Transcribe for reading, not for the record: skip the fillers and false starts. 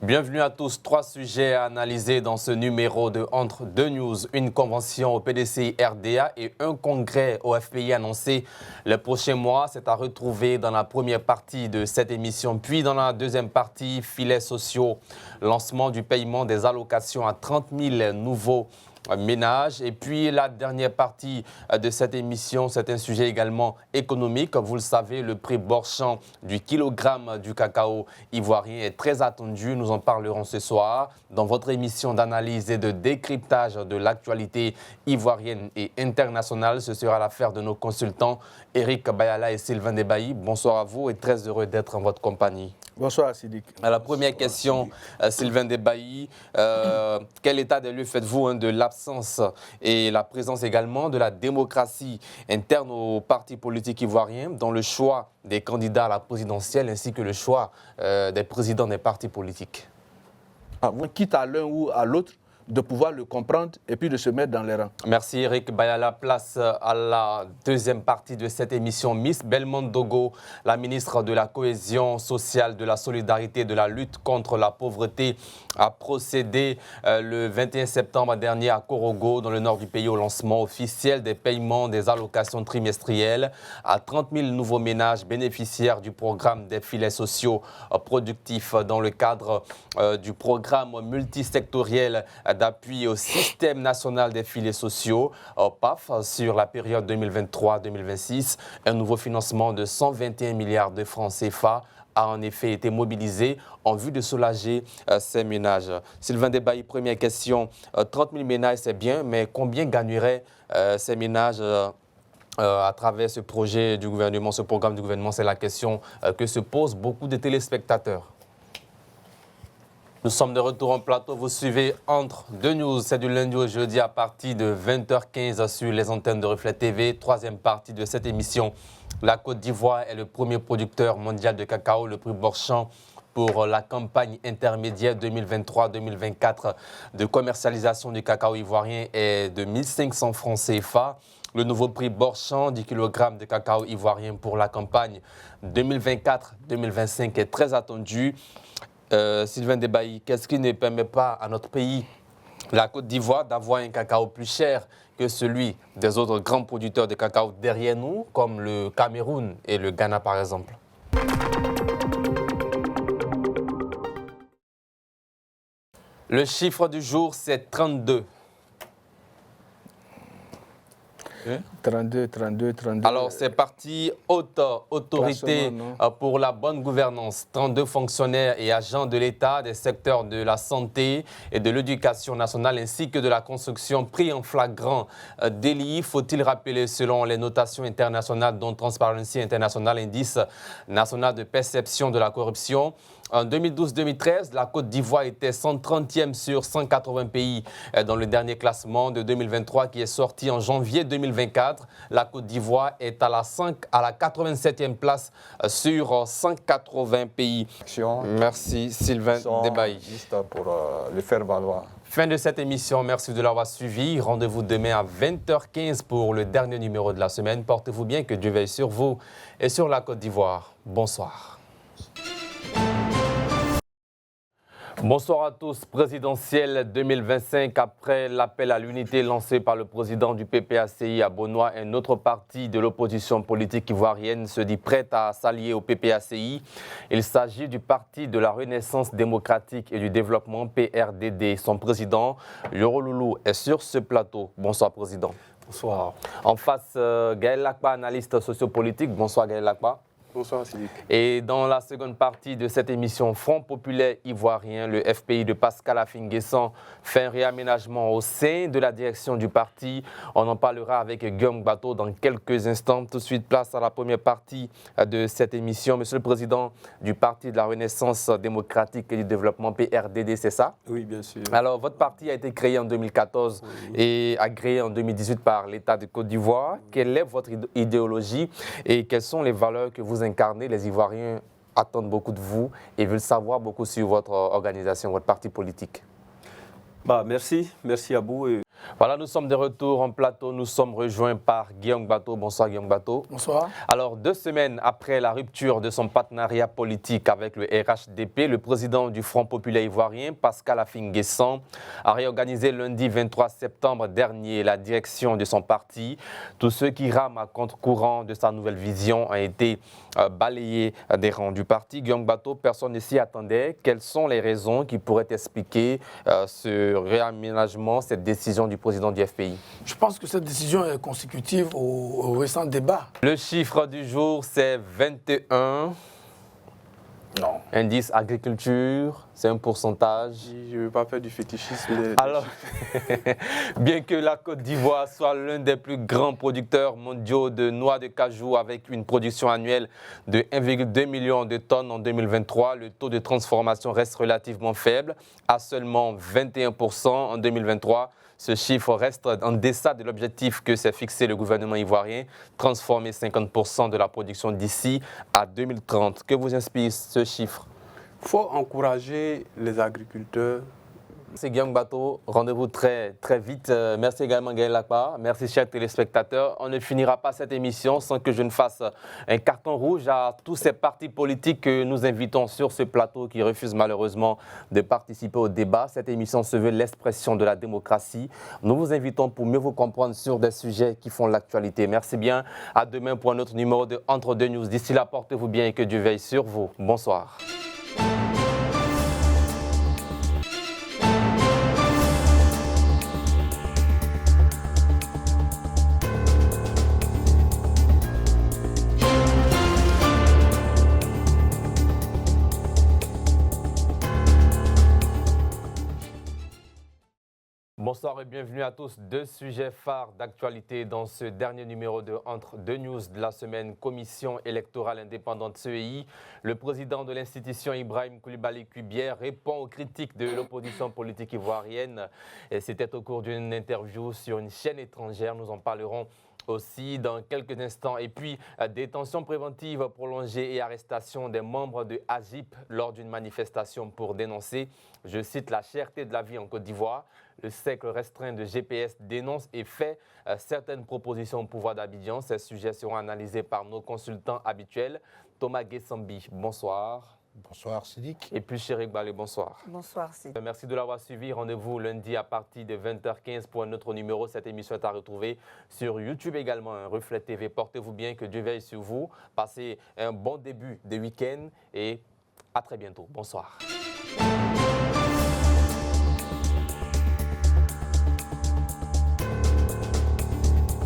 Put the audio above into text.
Bienvenue à tous. 3 sujets à analyser dans ce numéro de Entre deux News. Une convention au PDCI RDA et un congrès au FPI annoncé le prochain mois. C'est à retrouver dans la première partie de cette émission. Puis dans la deuxième partie, filets sociaux, lancement du paiement des allocations à 30 000 nouveaux ménages. Et puis la dernière partie de cette émission, c'est un sujet également économique. Comme vous le savez, le prix borchant du kilogramme du cacao ivoirien est très attendu. Nous en parlerons ce soir dans votre émission d'analyse et de décryptage de l'actualité ivoirienne et internationale. Ce sera l'affaire de nos consultants Eric Bayala et Sylvain Debailly. Bonsoir à vous et très heureux d'être en votre compagnie. Bonsoir Sidik. À la première question, Sylvain Debailly, quel état des lieux faites-vous de l'absence et la présence également de la démocratie interne aux partis politiques ivoiriens dans le choix des candidats à la présidentielle ainsi que le choix des présidents des partis politiques? Quitte à l'un ou à l'autre, de pouvoir le comprendre et puis de se mettre dans les rangs. Merci Eric Bayala. Place à la deuxième partie de cette émission. Miss Belmondo Dogo, la ministre de la Cohésion sociale, de la solidarité et de la lutte contre la pauvreté, a procédé le 21 septembre dernier à Korogo, dans le nord du pays, au lancement officiel des paiements des allocations trimestrielles à 30 000 nouveaux ménages bénéficiaires du programme des filets sociaux productifs dans le cadre du programme multisectoriel d'appui au système national des filets sociaux, PAF, sur la période 2023-2026. Un nouveau financement de 121 milliards de francs CFA a en effet été mobilisé en vue de soulager ces ménages. Sylvain Debailly, première question. 30 000 ménages, c'est bien, mais combien gagneraient ces ménages à travers ce projet du gouvernement, ce programme du gouvernement? C'est la question que se posent beaucoup de téléspectateurs. Nous sommes de retour en plateau. Vous suivez Entre deux News. C'est du lundi au jeudi à partir de 20h15 sur les antennes de Reflet TV. Troisième partie de cette émission. La Côte d'Ivoire est le premier producteur mondial de cacao. Le prix borchant pour la campagne intermédiaire 2023-2024 de commercialisation du cacao ivoirien est de 1 500 francs CFA. Le nouveau prix borchant du kilogramme de cacao ivoirien pour la campagne 2024-2025 est très attendu. Sylvain Debailly, qu'est-ce qui ne permet pas à notre pays, la Côte d'Ivoire, d'avoir un cacao plus cher que celui des autres grands producteurs de cacao derrière nous, comme le Cameroun et le Ghana par exemple? Le chiffre du jour, c'est 32. 32. Alors, c'est parti. Haute autorité pour la bonne gouvernance. 32 fonctionnaires et agents de l'État des secteurs de la santé et de l'éducation nationale ainsi que de la construction pris en flagrant délit. Faut-il rappeler, selon les notations internationales dont Transparency International, indice national de perception de la corruption. En 2012-2013, la Côte d'Ivoire était 130e sur 180 pays dans le dernier classement de 2023 qui est sorti en janvier 2024. La Côte d'Ivoire est à la 87e place sur 180 pays. Merci Sylvain Debailly. Juste pour le faire valoir. Fin de cette émission, merci de l'avoir suivi. Rendez-vous demain à 20h15 pour le dernier numéro de la semaine. Portez-vous bien, que Dieu veille sur vous et sur la Côte d'Ivoire. Bonsoir. Bonsoir à tous. Présidentielle 2025, après l'appel à l'unité lancé par le président du PPACI à Beaunois, un autre parti de l'opposition politique ivoirienne se dit prêt à s'allier au PPACI. Il s'agit du Parti de la Renaissance démocratique et du développement, PRDD. Son président, Yoro Loulou, est sur ce plateau. Bonsoir, président. Bonsoir. En face, Gaël Lakpa, analyste sociopolitique. Bonsoir, Gaël Lakpa. Bonsoir, Sidik. Et dans la seconde partie de cette émission, Front populaire ivoirien, le FPI de Pascal Affi-N'Guessan fait un réaménagement au sein de la direction du parti. On en parlera avec Guillaume Bateau dans quelques instants. Tout de suite, place à la première partie de cette émission. Monsieur le Président du Parti de la Renaissance démocratique et du développement, PRDD, c'est ça? Oui, bien sûr. Alors, votre parti a été créé en 2014 et agréé en 2018 par l'État de Côte d'Ivoire. Quelle est votre idéologie et quelles sont les valeurs que vous incarnez? Les Ivoiriens attendent beaucoup de vous et veulent savoir beaucoup sur votre organisation, votre parti politique. Merci à vous. Voilà, nous sommes de retour en plateau. Nous sommes rejoints par Guillaume Bato. Bonsoir Guillaume Bato. Bonsoir. Alors, 2 semaines après la rupture de son partenariat politique avec le RHDP, le président du Front populaire ivoirien, Pascal Affi-N'Guessan, a réorganisé lundi 23 septembre dernier la direction de son parti. Tous ceux qui rament à contre-courant de sa nouvelle vision ont été balayés des rangs du parti. Guillaume Bato, personne ne s'y attendait. Quelles sont les raisons qui pourraient expliquer ce réaménagement, cette décision du président du FPI? Je pense que cette décision est consécutive au récent débat. Le chiffre du jour, c'est 21. Non. Indice agriculture, c'est un pourcentage. Je ne veux pas faire du fétichisme. Alors, bien que la Côte d'Ivoire soit l'un des plus grands producteurs mondiaux de noix de cajou avec une production annuelle de 1,2 million de tonnes en 2023, le taux de transformation reste relativement faible, à seulement 21% en 2023. Ce chiffre reste en deçà de l'objectif que s'est fixé le gouvernement ivoirien, transformer 50% de la production d'ici à 2030. Que vous inspire ce chiffre? Il faut encourager les agriculteurs. C'est Guillaume Bato, rendez-vous très vite. Merci également Gaël Lakpa, merci chers téléspectateurs. On ne finira pas cette émission sans que je ne fasse un carton rouge à tous ces partis politiques que nous invitons sur ce plateau qui refusent malheureusement de participer au débat. Cette émission se veut l'expression de la démocratie. Nous vous invitons pour mieux vous comprendre sur des sujets qui font l'actualité. Merci bien, à demain pour un autre numéro de Entre deux News. D'ici là, portez-vous bien et que Dieu veille sur vous. Bonsoir. Bonsoir et bienvenue à tous. 2 sujets phares d'actualité dans ce dernier numéro de Entre deux News de la semaine. Commission électorale indépendante CEI. Le président de l'institution, Ibrahim Coulibaly Kuibière, répond aux critiques de l'opposition politique ivoirienne. C'était au cours d'une interview sur une chaîne étrangère. Nous en parlerons aussi dans quelques instants. Et puis, détention préventive prolongée et arrestation des membres de AGIP lors d'une manifestation pour dénoncer, je cite, la cherté de la vie en Côte d'Ivoire. Le cercle restreint de GPS dénonce et fait certaines propositions au pouvoir d'Abidjan. Ces sujets seront analysés par nos consultants habituels. Thomas Guessambi, bonsoir. Bonsoir Sidik. Et puis Chérik Balé, bonsoir. Bonsoir Sidik. Merci de l'avoir suivi. Rendez-vous lundi à partir de 20h15 pour un autre numéro. Cette émission est à retrouver sur YouTube également, Reflet TV. Portez-vous bien, que Dieu veille sur vous. Passez un bon début de week-end et à très bientôt. Bonsoir.